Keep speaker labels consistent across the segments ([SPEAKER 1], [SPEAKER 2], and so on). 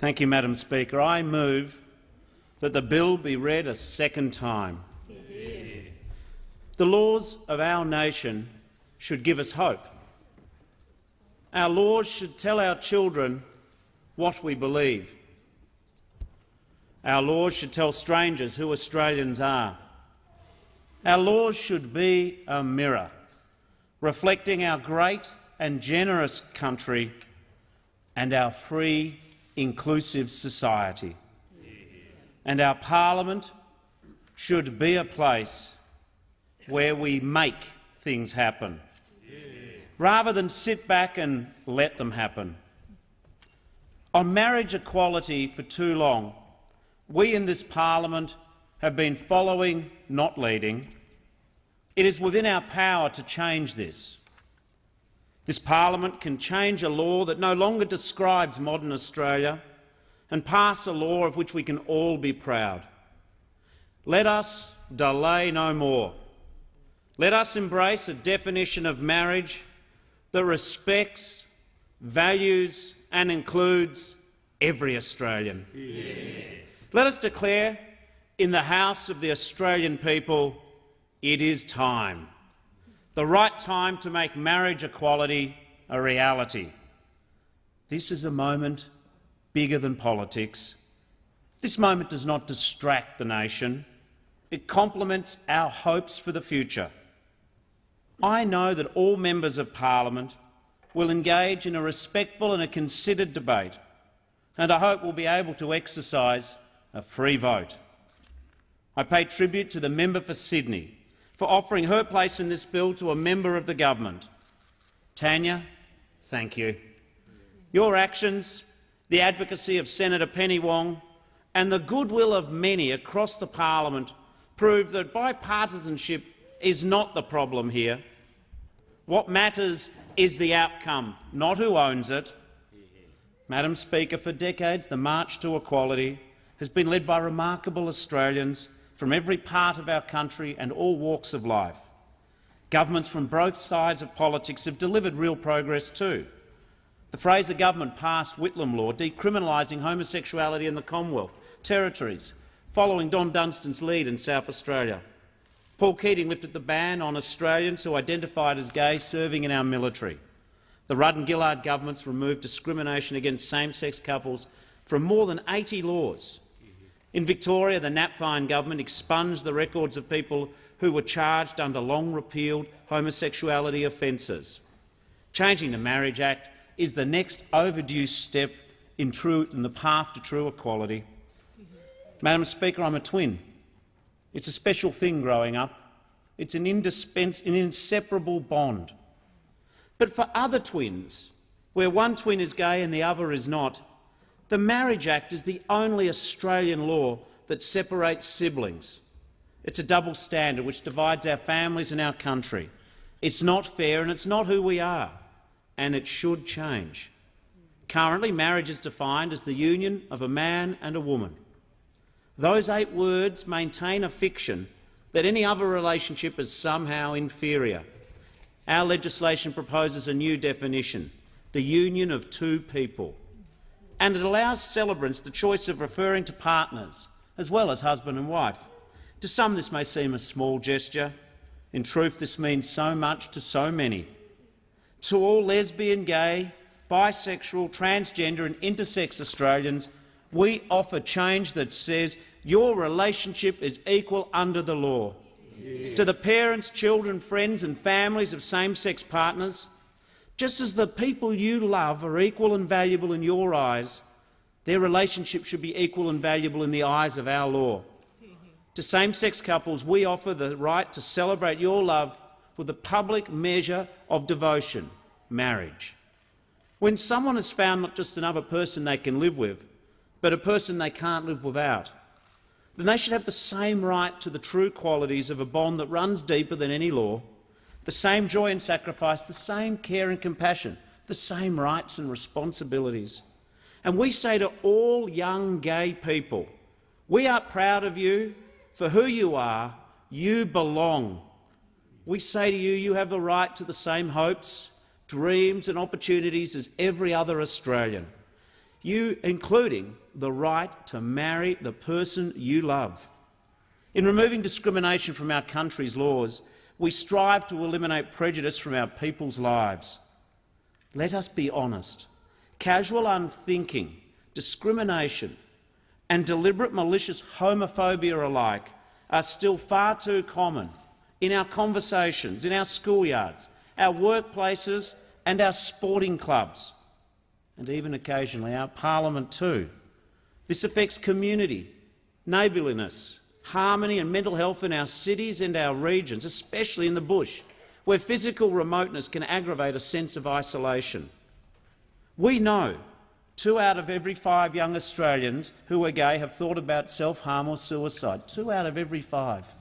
[SPEAKER 1] Thank you, Madam Speaker. I move that the bill be read a second time. The laws of our nation should give us hope. Our laws should tell our children what we believe. Our laws should tell strangers who Australians are. Our laws should be a mirror, reflecting our great and generous country and our free, inclusive society. And our parliament should be a place where we make things happen, rather than sit back and let them happen. On marriage equality for too long, we in this parliament have been following, not leading. It is within our power to change this. This parliament can change a law that no longer describes modern Australia and pass a law of which we can all be proud. Let us delay no more. Let us embrace a definition of marriage that respects, values and includes every Australian. Yeah. Let us declare in the House of the Australian people, it is time. The right time to make marriage equality a reality. This is a moment bigger than politics. This moment does not distract the nation. It complements our hopes for the future. I know that all members of parliament will engage in a respectful and a considered debate, and I hope we'll be able to exercise a free vote. I pay tribute to the member for Sydney for offering her place in this bill to a member of the government. Tanya, thank you. Your actions, the advocacy of Senator Penny Wong and the goodwill of many across the parliament prove that bipartisanship is not the problem here. What matters is the outcome, not who owns it. Madam Speaker, for decades the march to equality has been led by remarkable Australians from every part of our country and all walks of life. Governments from both sides of politics have delivered real progress too. The Fraser government passed Whitlam Law, decriminalising homosexuality in the Commonwealth Territories, following Don Dunstan's lead in South Australia. Paul Keating lifted the ban on Australians who identified as gay serving in our military. The Rudd and Gillard governments removed discrimination against same-sex couples from more than 80 laws. In Victoria, the Napthine government expunged the records of people who were charged under long-repealed homosexuality offences. Changing the Marriage Act is the next overdue step in the path to true equality. Madam Speaker, I'm a twin. It's a special thing growing up. It's an inseparable bond. But for other twins, where one twin is gay and the other is not, the Marriage Act is the only Australian law that separates siblings. It's a double standard which divides our families and our country. It's not fair and it's not who we are, and it should change. Currently, marriage is defined as the union of a man and a woman. Those 8 words maintain a fiction that any other relationship is somehow inferior. Our legislation proposes a new definition, the union of 2 people. And it allows celebrants the choice of referring to partners, as well as husband and wife. To some this may seem a small gesture. In truth, this means so much to so many. To all lesbian, gay, bisexual, transgender and intersex Australians, we offer change that says your relationship is equal under the law. Yeah. To the parents, children, friends and families of same-sex partners, just as the people you love are equal and valuable in your eyes, their relationship should be equal and valuable in the eyes of our law. To same-sex couples, we offer the right to celebrate your love with a public measure of devotion, marriage. When someone has found not just another person they can live with, but a person they can't live without, then they should have the same right to the true qualities of a bond that runs deeper than any law, the same joy and sacrifice, the same care and compassion, the same rights and responsibilities. And we say to all young gay people, we are proud of you for who you are. You belong. We say to you, you have the right to the same hopes, dreams and opportunities as every other Australian. including the right to marry the person you love. In removing discrimination from our country's laws, we strive to eliminate prejudice from our people's lives. Let us be honest. Casual unthinking, discrimination and deliberate malicious homophobia alike are still far too common in our conversations, in our schoolyards, our workplaces and our sporting clubs, and even occasionally our parliament too. This affects community, neighbourliness, harmony and mental health in our cities and our regions, especially in the bush, where physical remoteness can aggravate a sense of isolation. We know 2 out of every 5 young Australians who are gay have thought about self-harm or suicide. 2 out of every 5.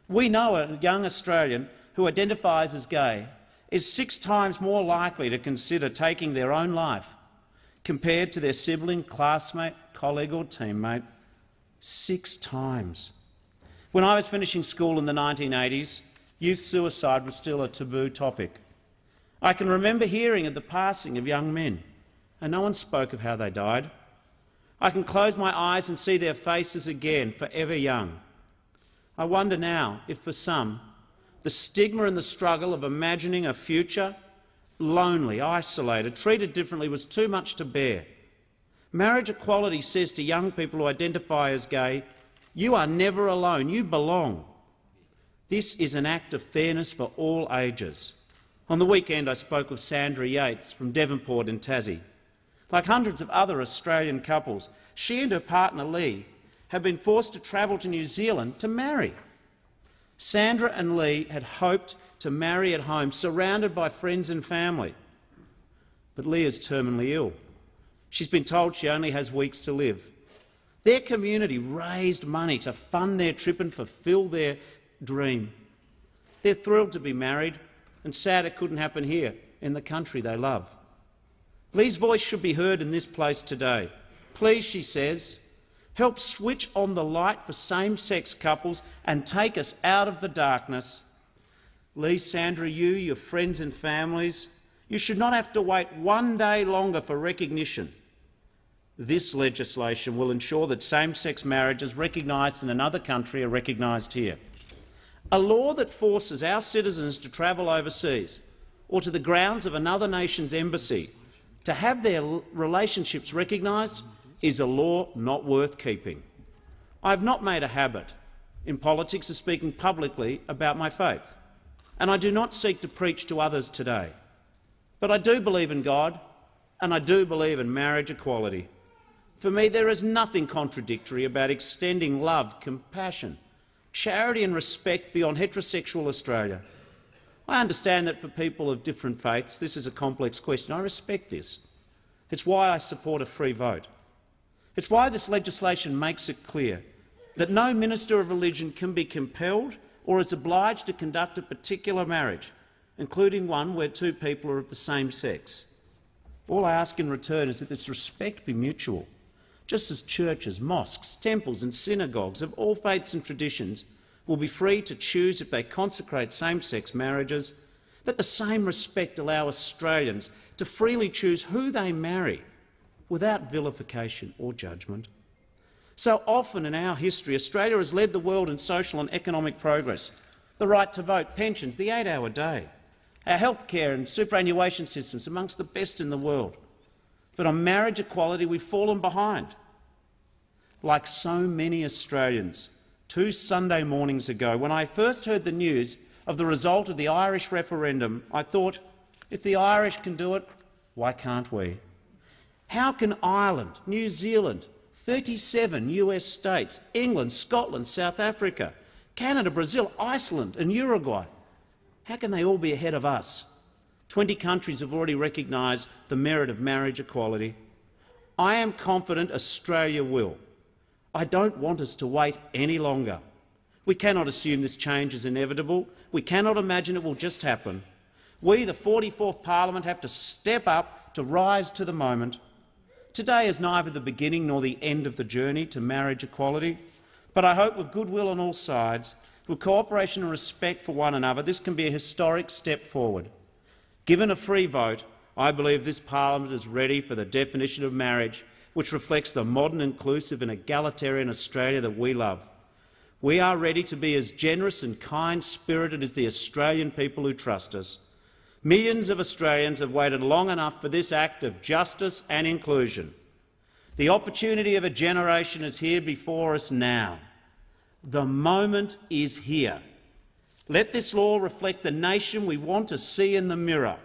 [SPEAKER 1] We know a young Australian who identifies as gay is 6 times more likely to consider taking their own life compared to their sibling, classmate, colleague or teammate. 6 times. When I was finishing school in the 1980s, youth suicide was still a taboo topic. I can remember hearing of the passing of young men, and no one spoke of how they died. I can close my eyes and see their faces again, forever young. I wonder now if, for some, the stigma and the struggle of imagining a future, lonely, isolated, treated differently, was too much to bear. Marriage equality says to young people who identify as gay, you are never alone, you belong. This is an act of fairness for all ages. On the weekend I spoke with Sandra Yates from Devonport in Tassie. Like hundreds of other Australian couples, she and her partner Lee have been forced to travel to New Zealand to marry. Sandra and Lee had hoped to marry at home, surrounded by friends and family. But Lee is terminally ill. She's been told she only has weeks to live. Their community raised money to fund their trip and fulfil their dream. They're thrilled to be married, and sad it couldn't happen here, in the country they love. Lee's voice should be heard in this place today. Please, she says, help switch on the light for same-sex couples and take us out of the darkness. Lee, Sandra, you, your friends and families, you should not have to wait one day longer for recognition. This legislation will ensure that same-sex marriages recognised in another country are recognised here. A law that forces our citizens to travel overseas or to the grounds of another nation's embassy to have their relationships recognised is a law not worth keeping. I have not made a habit in politics of speaking publicly about my faith, and I do not seek to preach to others today. But I do believe in God, and I do believe in marriage equality. For me, there is nothing contradictory about extending love, compassion, charity and respect beyond heterosexual Australia. I understand that for people of different faiths this is a complex question. I respect this. It's why I support a free vote. It's why this legislation makes it clear that no minister of religion can be compelled or is obliged to conduct a particular marriage, including one where 2 people are of the same sex. All I ask in return is that this respect be mutual. Just as churches, mosques, temples and synagogues of all faiths and traditions will be free to choose if they consecrate same-sex marriages, let the same respect allow Australians to freely choose who they marry without vilification or judgment. So often in our history, Australia has led the world in social and economic progress. The right to vote, pensions, the 8-hour day, our healthcare and superannuation systems amongst the best in the world. But on marriage equality we've fallen behind. Like so many Australians, 2 Sunday mornings ago, when I first heard the news of the result of the Irish referendum, I thought, if the Irish can do it, why can't we? How can Ireland, New Zealand, 37 US states, England, Scotland, South Africa, Canada, Brazil, Iceland and Uruguay, how can they all be ahead of us? 20 countries have already recognised the merit of marriage equality. I am confident Australia will. I don't want us to wait any longer. We cannot assume this change is inevitable. We cannot imagine it will just happen. We, the 44th Parliament, have to step up to rise to the moment. Today is neither the beginning nor the end of the journey to marriage equality, but I hope with goodwill on all sides, with cooperation and respect for one another, this can be a historic step forward. Given a free vote, I believe this parliament is ready for the definition of marriage which reflects the modern, inclusive and egalitarian Australia that we love. We are ready to be as generous and kind-spirited as the Australian people who trust us. Millions of Australians have waited long enough for this act of justice and inclusion. The opportunity of a generation is here before us now. The moment is here. Let this law reflect the nation we want to see in the mirror: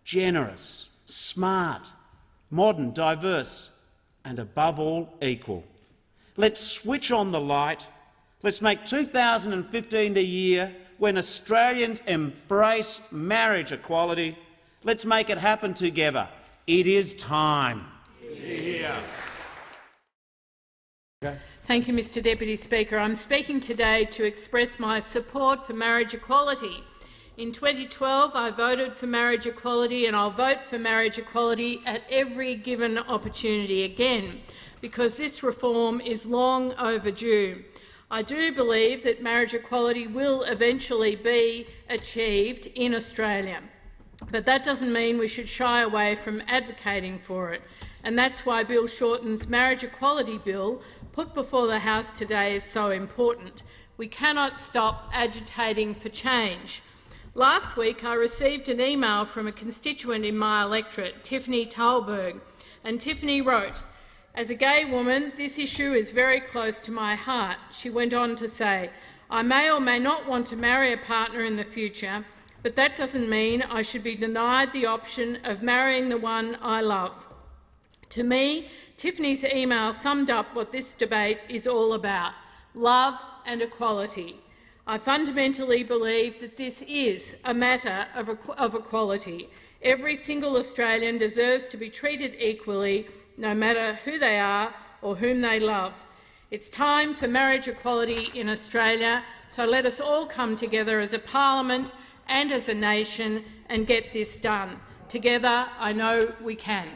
[SPEAKER 1] generous, smart, modern, diverse, and above all, equal. Let's switch on the light. Let's make 2015 the year when Australians embrace marriage equality. Let's make it happen together. It is time.
[SPEAKER 2] Yeah.
[SPEAKER 1] Okay.
[SPEAKER 2] Thank you, Mr Deputy Speaker. I'm speaking today to express my support for marriage equality. In 2012, I voted for marriage equality, and I'll vote for marriage equality at every given opportunity again, because this reform is long overdue. I do believe that marriage equality will eventually be achieved in Australia, but that doesn't mean we should shy away from advocating for it, and that's why Bill Shorten's marriage equality bill put before the House today is so important. We cannot stop agitating for change. Last week, I received an email from a constituent in my electorate, Tiffany Talberg, and Tiffany wrote, "As a gay woman, this issue is very close to my heart." She went on to say, "I may or may not want to marry a partner in the future, but that doesn't mean I should be denied the option of marrying the one I love." To me, Tiffany's email summed up what this debate is all about: love and equality. I fundamentally believe that this is a matter of equality. Every single Australian deserves to be treated equally, no matter who they are or whom they love. It's time for marriage equality in Australia, so let us all come together as a parliament and as a nation and get this done. Together, I know we can.